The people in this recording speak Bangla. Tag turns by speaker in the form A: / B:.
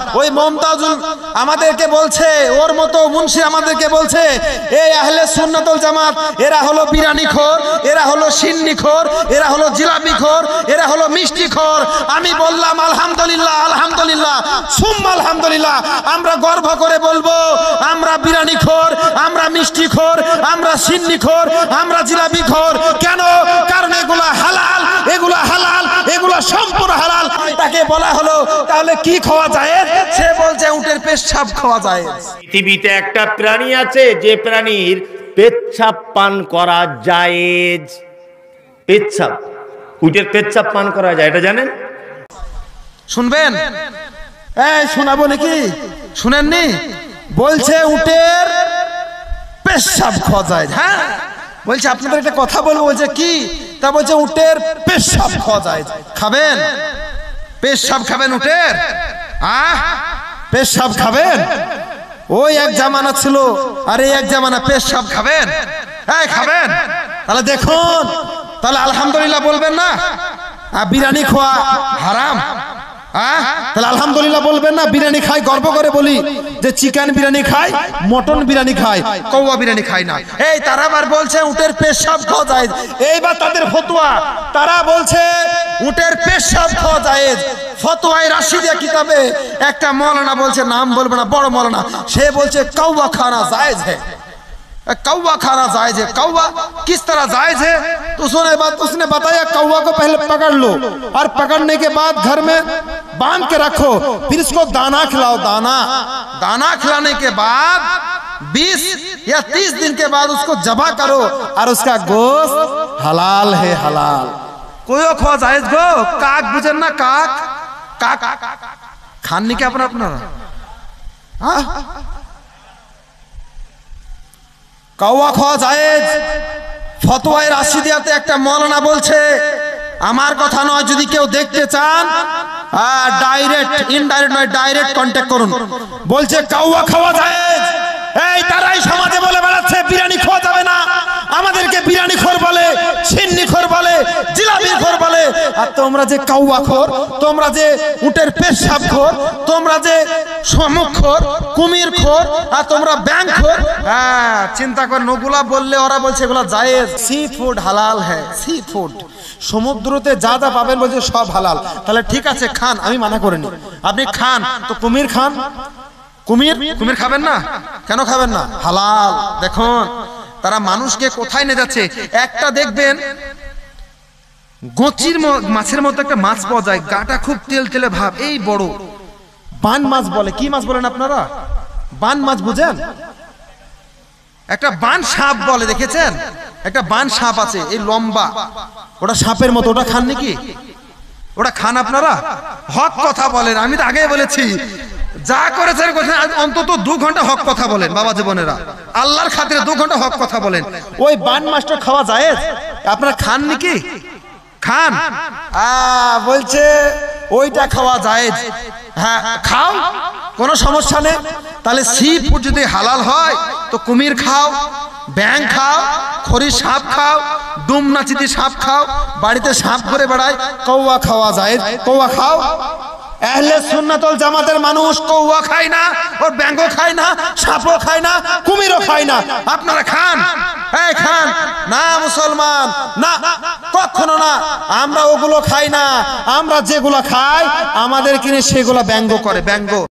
A: ওই মমতাজুল আমাদেরকে বলছে, ওর মতো মুন্সি আমাদেরকে বলছে এই আহলে সুন্নাতুল জামাত এরা হলো বিরানিখোর, এরা হলো সিন্নিখোর, এরা হলো জিলাপিখোর, এরা হলো মিষ্টিখোর। আমি বললাম আলহামদুলিল্লাহ, আলহামদুলিল্লাহ, সুম্মা আলহামদুলিল্লাহ। আমরা গর্ব করে বলবো আমরা বিরানিখোর, আমরা মিষ্টিখোর, আমরা সিন্নিখোর, আমরা জিলাপিখোর। কেন? কারণ এগুলা হালাল, এগুলা হালাল, এগুলা সম্পূর্ণ হালাল। তাকে বলা হলো তাহলে কি খাওয়া যায়? সে বলছে উটের পেচ্ছাপ খাওয়া যায়।
B: পৃথিবীতে একটা প্রাণী আছে যে প্রাণীর পেচ্ছাপ পান করা জায়েজ। পেচ্ছাপ, উটের পেচ্ছাপ পান করা যায়, এটা জানেন?
A: শুনবেন? এই শোনাবো নাকি? শুনেননি? বলছে উটের পেচ্ছাপ খাওয়া যায়। হ্যাঁ বলছে আপনাদের একটা কথা বলবো। বলছে কি? তা বলছে উটের পেচ্ছাপ খাওয়া যায়। খাবেন? পেচ্ছাপ খাবেন উটের? পেচ্ছাপ খাবেন? ওই এক জামানা ছিল, আর এই এক জামানা পেচ্ছাপ খাবেন? হ্যাঁ খাবেন? তাহলে দেখুন, তাহলে আলহামদুলিল্লাহ বলবেন না? বিরিয়ানি খাওয়া হারাম? তাহলে আলহামদুলিল্লাহ বলবেন না? বিরিয়ানি খাই, গর্ব করে বলি যে চিকেন বিরিয়ানি খাই, মটন বিরিয়ানি খাই, কৌয়া বিরিয়ানি খাই না। এই তারা আবার বলছে উটের পেচ্ছাপ খাওয়া যায়। এইবার তাদের ফতোয়া, তারা বলছে উটের পেচ্ছাপ খাওয়া যায়। ফতোয়ায়ে রাশিদিয়া কিতাবে একটা মৌলানা বলছে, নাম বলবো না, বড় মৌলানা, সে বলছে कौवा खाना जायज है। कौवा खाना जायज है। कौवा किस तरह जायज है? तो उसने बताया कौवा को पहले पकड़ लो और पकड़ने के बाद घर में बांध के रखो, फिर इसको दाना खिलाओ। दाना खिलाने के बाद 20 या 30 दिन के बाद उसको जबा करो और उसका गोश्त हलाल है, हलाल। कोई खाওয়া जायज गो। काक बुझेन ना? काक काक खानনি কি আপনারা? কৌয়া খাওয়া জায়েজ। ফতোয়ায়ে রাশিদিয়াতে একটা মৌলানা বলছে, আমার কথা নয়, যদি কেউ দেখতে চান ডাইরেক্ট, ইনডাইরেক্ট নয়, ডাইরেক্ট কন্টাক্ট করুন। বলছে কৌয়া খাওয়া জায়েজ। এই তারাই সমাজে বলে বেড়াচ্ছে বিরিয়ানি খাওয়া যাবে না, আমাদেরকে বিরিয়ানি খোর বলে, সিন্নি খোর বলে, জিলাপি খোর বলে। আর তোমরা যে কৌয়া খোর, তোমরা যে উটের পেচ্ছাপ খোর, তোমরা যে শামুক খোর, কুমির খোর, আর তোমরা ব্যাংক খোর। হ্যাঁ চিন্তা কর, নগুলা বললে ওরা বলছে এগুলা জায়েজ। সি ফুড হালাল হ্যাঁ, সি ফুড সমুদ্রতে যা যা পাবেন বলছে সব হালাল। তাহলে ঠিক আছে খান, আমি মানা করিনি, আপনি খান। তো কুমির খান, কুমির খাবেন না? কেন খাবেন না? হালাল। দেখুন তারা মানুষকে কোথায় নিয়ে যাচ্ছে। একটা দেখবেন গোচির মাছের মতো একটা মাছ পাওয়া যায়, গাটা খুব তেল তেলে ভাব, এই বড় বান মাছ বলে। কি মাছ বলেন আপনারা? বান মাছ বুঝেন? একটা বান সাপ বলে, দেখেছেন? একটা বান সাপ আছে, এই লম্বা, ওটা সাপের মতো। ওটা খান নাকি? ওটা খান আপনারা? হক কথা বলেন। আমি তো আগেই বলেছি যা করেছেন অন্তত 2 ঘন্টা হক কথা বলেন বাবা জীবনেরা, আল্লাহর খাতিরে 2 ঘন্টা হক কথা বলেন। ওই বান মাছটা খাওয়া জায়েজ? আপনারা খান নাকি? খান? বলছে ওইটা খাওয়া জায়েজ। হ্যাঁ খাও, কোনো সমস্যা নেই। তাহলে সি ফুড যদি হালাল হয় তো কুমির খাও, ব্যাং খাও, খড়ি সাপ খাও, ডুমনাচিতি সাপ খাও, বাড়িতে সাপ ঘুরে বেড়ায়, কৌয়া খাওয়া জায়েজ। কৌয়া খাও। আহলে সুন্নাতুল জামাতের মানুষ কৌয়া খায় না, ওর ব্যাঙও খায় না, সাপও খায় না, কুমিরও খায় না। আপনারা খান? এই খান না মুসলমান? না, কখনো না। আমরা ওগুলো খাই না। আমরা যেগুলো খাই আমাদের কিনে সেগুলো ব্যঙ্গ করে, ব্যঙ্গ।